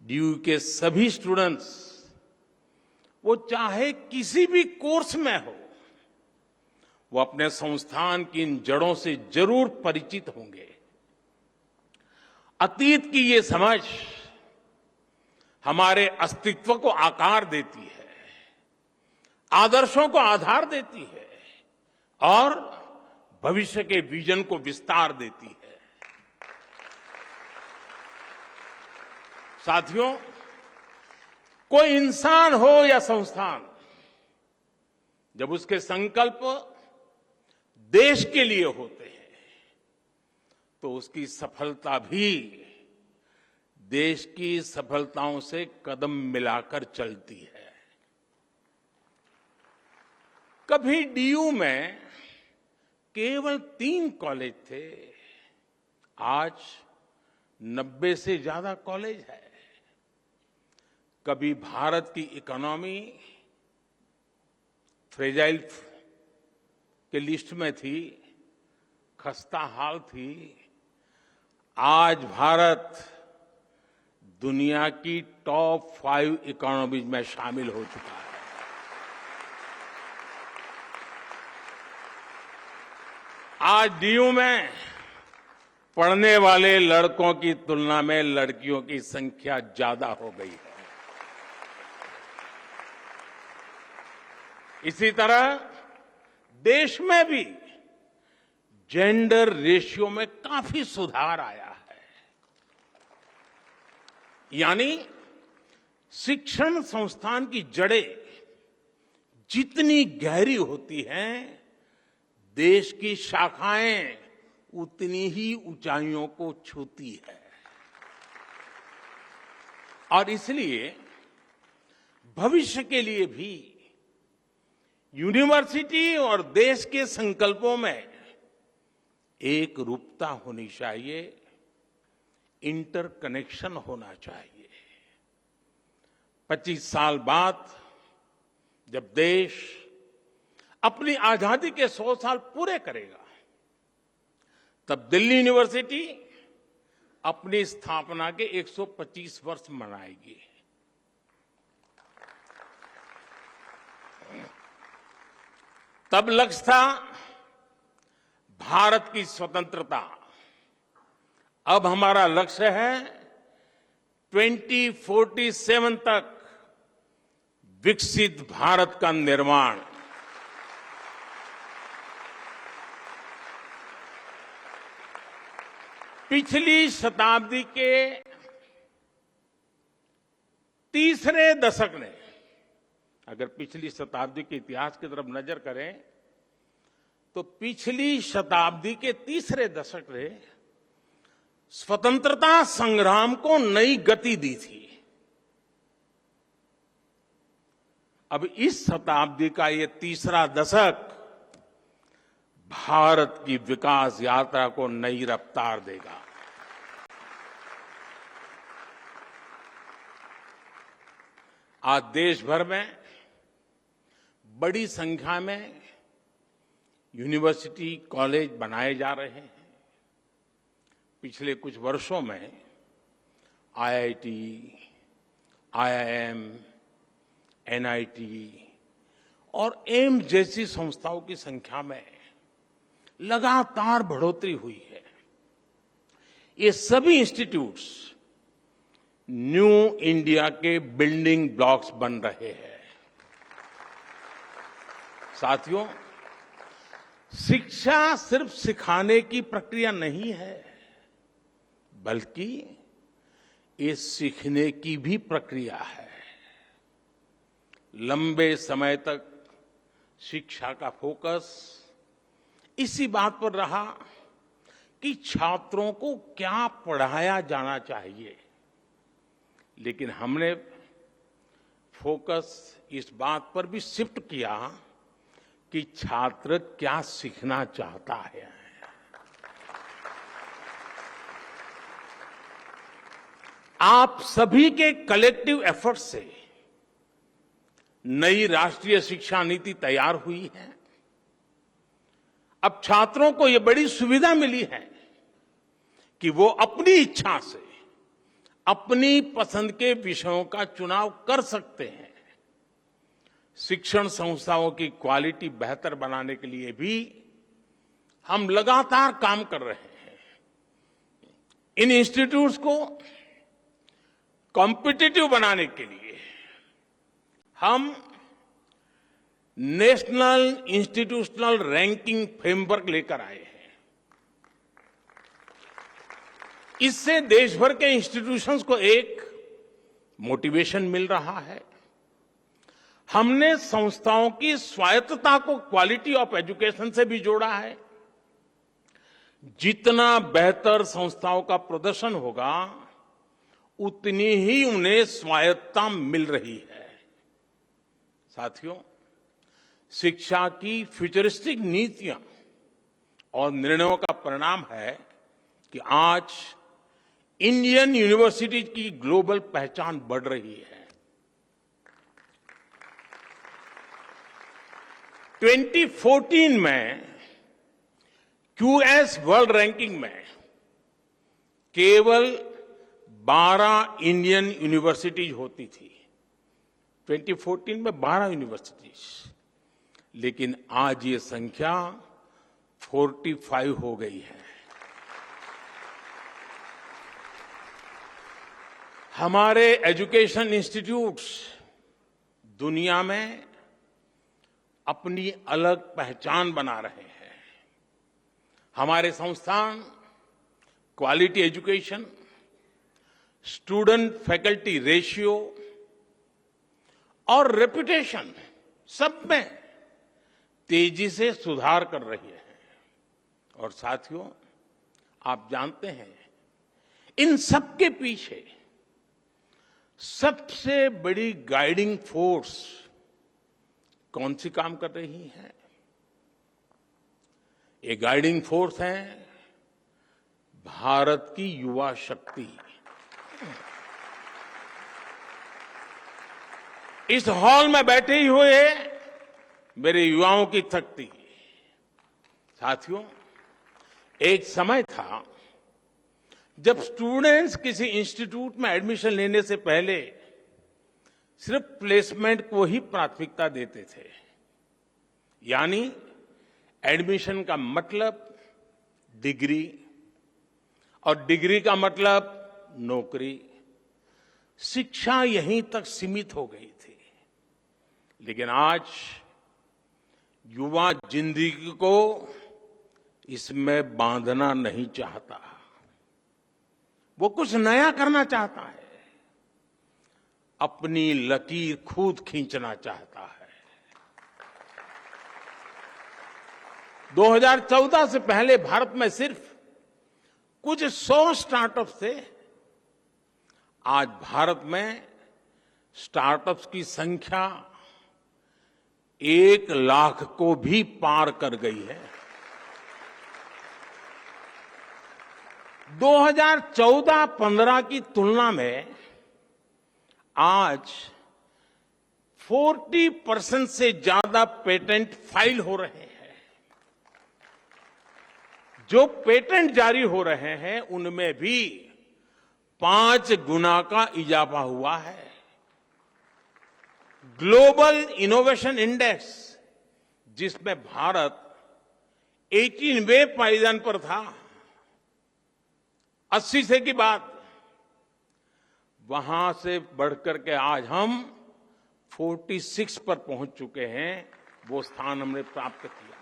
DU के सभी students वो चाहे किसी भी कोर्स में हो, वो अपने संस्थान की इन जड़ों से जरूर परिचित होंगे। अतीत की ये समझ हमारे अस्तित्व को आकार देती है, आदर्शों को आधार देती है और भविष्य के विजन को विस्तार देती है। साथियों, कोई इंसान हो या संस्थान, जब उसके संकल्प देश के लिए होते हैं तो उसकी सफलता भी देश की सफलताओं से कदम मिलाकर चलती है। कभी डीयू में केवल 3 कॉलेज थे, आज 90 से ज्यादा कॉलेज है। कभी भारत की इकोनॉमी फ्रेजाइल के लिस्ट में थी, खस्ता हाल थी। आज भारत दुनिया की टॉप 5 इकोनॉमीज में शामिल हो चुका है। आज डीयू में पढ़ने वाले लड़कों की तुलना में लड़कियों की संख्या ज्यादा हो गई है। इसी तरह देश में भी जेंडर रेशियो में काफी सुधार आया है। यानी शिक्षण संस्थान की जड़ें जितनी गहरी होती हैं, देश की शाखाएं उतनी ही ऊंचाइयों को छूती है। और इसलिए भविष्य के लिए भी यूनिवर्सिटी और देश के संकल्पों में एक रूपता होनी चाहिए, इंटरकनेक्शन होना चाहिए। 25 साल बाद जब देश अपनी आजादी के 100 साल पूरे करेगा, तब दिल्ली यूनिवर्सिटी अपनी स्थापना के 125 वर्ष मनाएगी। तब लक्ष्य था भारत की स्वतंत्रता। अब हमारा लक्ष्य है 2047 तक विकसित भारत का निर्माण। पिछली शताब्दी के तीसरे दशक ने, अगर पिछली शताब्दी के इतिहास की तरफ नजर करें तो पिछली शताब्दी के तीसरे दशक ने स्वतंत्रता संग्राम को नई गति दी थी। अब इस शताब्दी का ये तीसरा दशक भारत की विकास यात्रा को नई रफ्तार देगा। आज देश भर में बड़ी संख्या में यूनिवर्सिटी, कॉलेज बनाए जा रहे हैं। पिछले कुछ वर्षों में आईआईटी, आईआईएम, एनआईटी और एम्स जैसी संस्थाओं की संख्या में लगातार बढ़ोतरी हुई है। ये सभी इंस्टीट्यूट्स न्यू इंडिया के बिल्डिंग ब्लॉक्स बन रहे हैं। साथियों, शिक्षा सिर्फ सिखाने की प्रक्रिया नहीं है, बल्कि ये सीखने की भी प्रक्रिया है। लंबे समय तक शिक्षा का फोकस इसी बात पर रहा कि छात्रों को क्या पढ़ाया जाना चाहिए, लेकिन हमने फोकस इस बात पर भी शिफ्ट किया कि छात्र क्या सीखना चाहता है। आप सभी के कलेक्टिव एफर्ट से नई राष्ट्रीय शिक्षा नीति तैयार हुई है। अब छात्रों को यह बड़ी सुविधा मिली है कि वो अपनी इच्छा से अपनी पसंद के विषयों का चुनाव कर सकते हैं। शिक्षण संस्थाओं की क्वालिटी बेहतर बनाने के लिए भी हम लगातार काम कर रहे हैं। इन इंस्टीट्यूट्स को कॉम्पिटिटिव बनाने के लिए हम नेशनल इंस्टीट्यूशनल रैंकिंग फ्रेमवर्क लेकर आए हैं। इससे देश भर के इंस्टीट्यूशंस को एक मोटिवेशन मिल रहा है। हमने संस्थाओं की स्वायत्तता को क्वालिटी ऑफ एजुकेशन से भी जोड़ा है। जितना बेहतर संस्थाओं का प्रदर्शन होगा, उतनी ही उन्हें स्वायत्तता मिल रही है। साथियों, शिक्षा की फ्यूचरिस्टिक नीतियां और निर्णयों का परिणाम है कि आज इंडियन यूनिवर्सिटी की ग्लोबल पहचान बढ़ रही है। 2014 में क्यूएस वर्ल्ड रैंकिंग में केवल 12 इंडियन यूनिवर्सिटीज होती थी। 2014 में 12 यूनिवर्सिटीज, लेकिन आज ये संख्या 45 हो गई है। हमारे एजुकेशन इंस्टीट्यूट्स दुनिया में अपनी अलग पहचान बना रहे हैं। हमारे संस्थान quality education, student faculty ratio और रेपुटेशन सब में तेजी से सुधार कर रही है। और साथियों, आप जानते हैं, इन सब के पीछे सबसे बड़ी गाइडिंग फोर्स कौन सी काम कर रही है? ये गाइडिंग फोर्स है भारत की युवा शक्ति। इस हॉल में बैठे ही हुए मेरे युवाओं की शक्ति। साथियों, एक समय था जब स्टूडेंट्स किसी इंस्टीट्यूट में एडमिशन लेने से पहले सिर्फ प्लेसमेंट को ही प्राथमिकता देते थे। यानी एडमिशन का मतलब डिग्री और डिग्री का मतलब नौकरी। शिक्षा यहीं तक सीमित हो गई थी। लेकिन आज युवा जिंदगी को इसमें बांधना नहीं चाहता। वो कुछ नया करना चाहता है, अपनी लकीर खुद खींचना चाहता है। 2014 से पहले भारत में सिर्फ कुछ 100 स्टार्टअप्स थे। आज भारत में स्टार्टअप्स की संख्या 1 लाख को भी पार कर गई है। 2014-15 की तुलना में आज 40% से ज्यादा पेटेंट फाइल हो रहे हैं। जो पेटेंट जारी हो रहे हैं, उनमें भी 5 गुना का इजाफा हुआ है। ग्लोबल इनोवेशन इंडेक्स, जिसमें भारत 18वें पायदान पर था 80 से की बात, वहां से बढ़कर के आज हम 46 पर पहुंच चुके हैं। वो स्थान हमने प्राप्त किया।